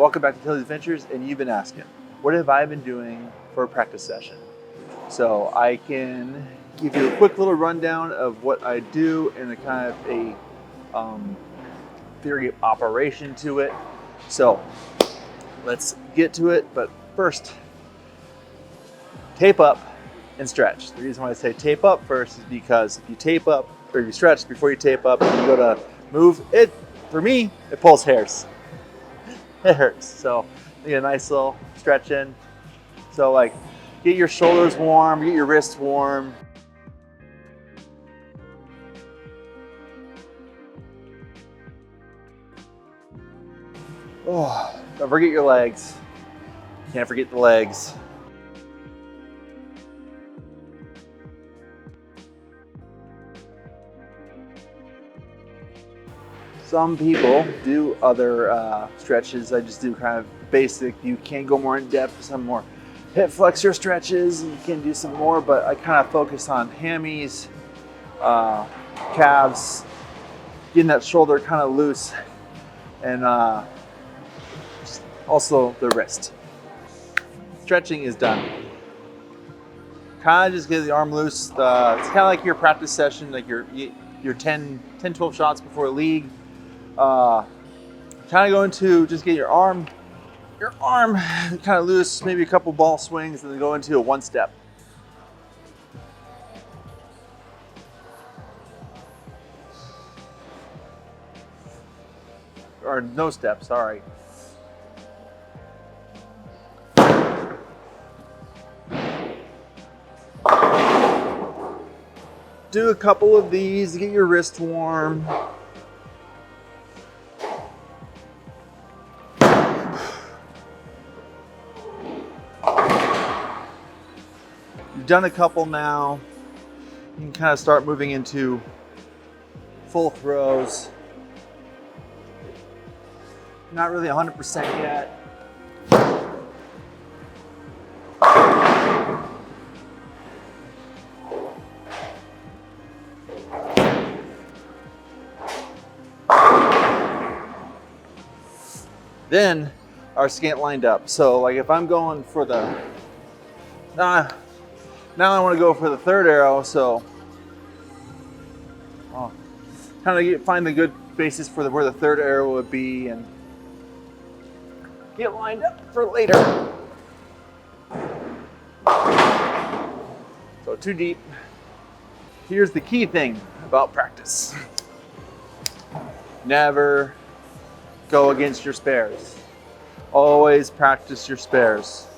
Welcome back to Tilly's Adventures, and you've been asking, what have I been doing for a practice session? So I can give you a quick little rundown of what I do and a kind of a theory of operation to it. So let's get to it, but first, tape up and stretch. The reason why I say tape up first is because if you tape up or if you stretch before you tape up and you go to move it, for me, it pulls hairs. It hurts. So you get a nice little stretch in. So like get your shoulders warm, get your wrists warm. Oh, don't forget your legs. Can't forget the legs. Some people do other stretches. I just do kind of basic. You can go more in depth, some more hip flexor stretches. You can do some more, but I kind of focus on hammies, calves, getting that shoulder kind of loose, and also the wrist. Stretching is done. Kind of just get the arm loose. It's kind of like your practice session, like your 10-12 shots before a league. Kind of go into just get your arm kind of loose, maybe a couple ball swings, and then go into a one step. Or no step, sorry. Do a couple of these to get your wrist warm. You've done a couple now. You can kind of start moving into full throws. Not really 100% yet. Then our skate lined up. So like if I'm going for the, now I want to go for the third arrow. So kind of find the good basis for where the third arrow would be and get lined up for later. So too deep. Here's the key thing about practice. Never go against your spares. Always practice your spares.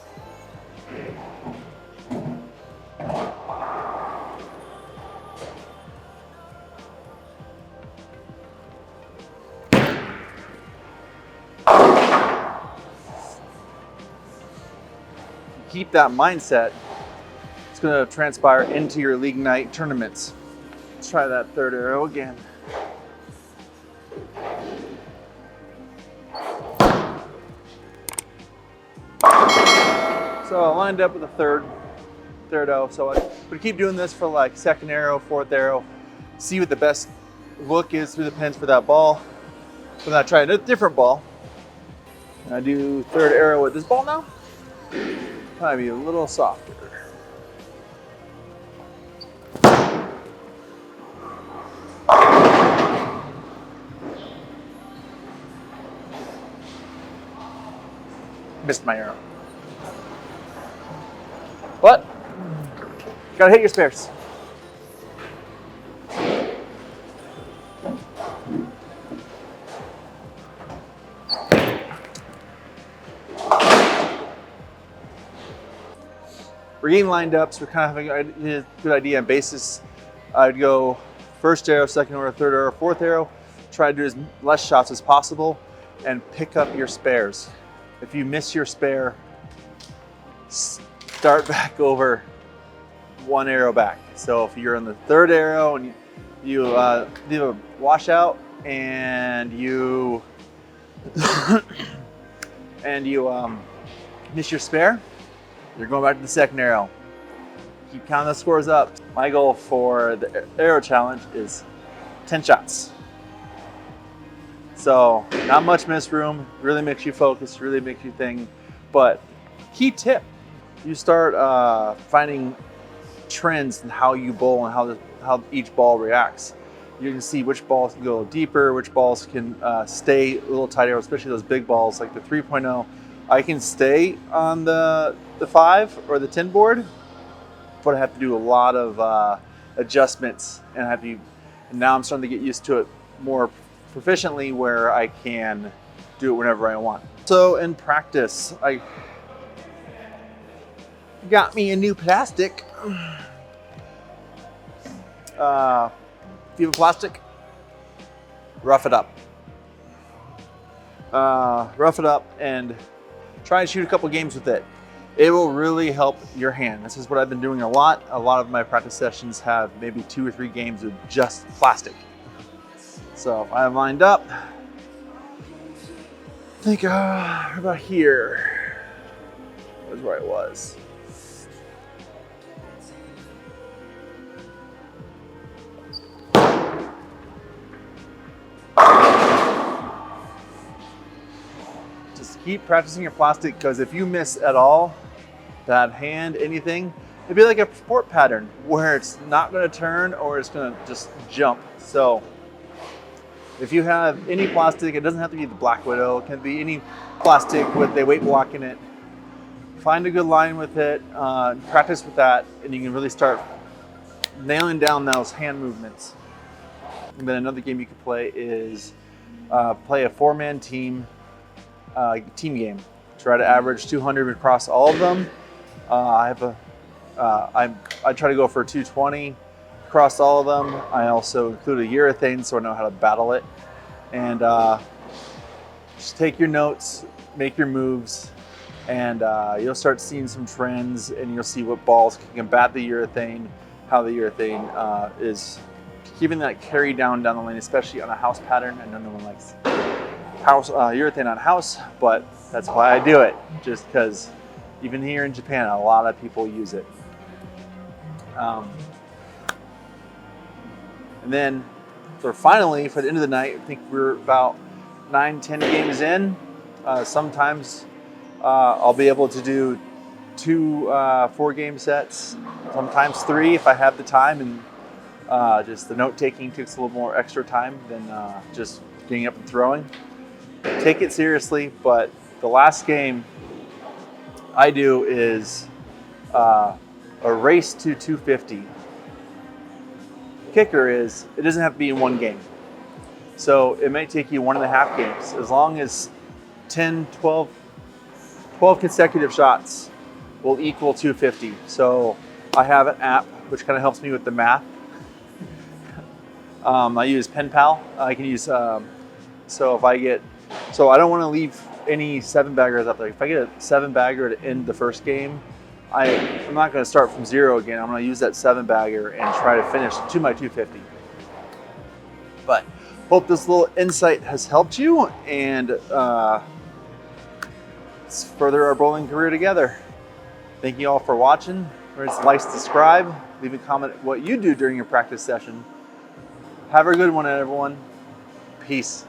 Keep that mindset. It's going to transpire into your league night tournaments. Let's try that third arrow again. So I lined up with a third arrow. So I would keep doing this for like second arrow, fourth arrow. See what the best look is through the pins for that ball. So then I try a different ball. And I do third arrow with this ball now. Probably be a little softer. Missed my arrow. What? Gotta hit your spares. We're getting lined up, so we're kind of having a good idea and basis. I'd go first arrow, second arrow, third arrow, fourth arrow. Try to do as less shots as possible and pick up your spares. If you miss your spare, start back over one arrow back. So if you're on the third arrow and you do a washout and you miss your spare, you're going back to the second arrow. Keep counting the scores up. My goal for the arrow challenge is 10 shots. So not much miss room, really makes you focus, really makes you think. But key tip, you start finding trends in how you bowl and how each ball reacts. You can see which balls can go a little deeper, which balls can stay a little tighter, especially those big balls like the 3.0. I can stay on the 5 or the 10 board, but I have to do a lot of adjustments, and and now I'm starting to get used to it more proficiently where I can do it whenever I want. So in practice, I got me a new plastic. If you have a plastic, rough it up. Rough it up and try and shoot a couple games with it. It will really help your hand. This is what I've been doing a lot. A lot of my practice sessions have maybe 2 or 3 games with just plastic. So if I'm lined up, I think about here was where I was. Just keep practicing your plastic, because if you miss at all, that hand, anything, it'd be like a sport pattern where it's not going to turn or it's going to just jump. So if you have any plastic, it doesn't have to be the Black Widow, it can be any plastic with a weight block in it. Find a good line with it, practice with that, and you can really start nailing down those hand movements. And then another game you can play is play a 4-man team game. Try to average 200 across all of them. I try to go for 220 across all of them. I also include a urethane so I know how to battle it. And just take your notes, make your moves, and you'll start seeing some trends, and you'll see what balls can combat the urethane, how the urethane is keeping that carry down the lane, especially on a house pattern. I know no one likes urethane on house, but that's why I do it, just because even here in Japan, a lot of people use it. And then finally, for the end of the night, I think we're about 9-10 games in. Sometimes I'll be able to do 2 4-game sets, sometimes 3 if I have the time, and just the note taking takes a little more extra time than just getting up and throwing. Take it seriously, but the last game I do is a race to 250. Kicker is it doesn't have to be in one game. So it might take you 1.5 games, as long as 10, 12 consecutive shots will equal 250. So I have an app which kind of helps me with the math. I use Pen Pal. I can use, so I don't want to leave any 7-baggers out there. If I get a 7-bagger to end the first game, I'm not going to start from 0 again. I'm going to use that 7-bagger and try to finish to my 250. But hope this little insight has helped you, and let's further our bowling career together. Thank you all for watching. Remember to like, subscribe, leave a comment what you do during your practice session. Have a good one, everyone. Peace.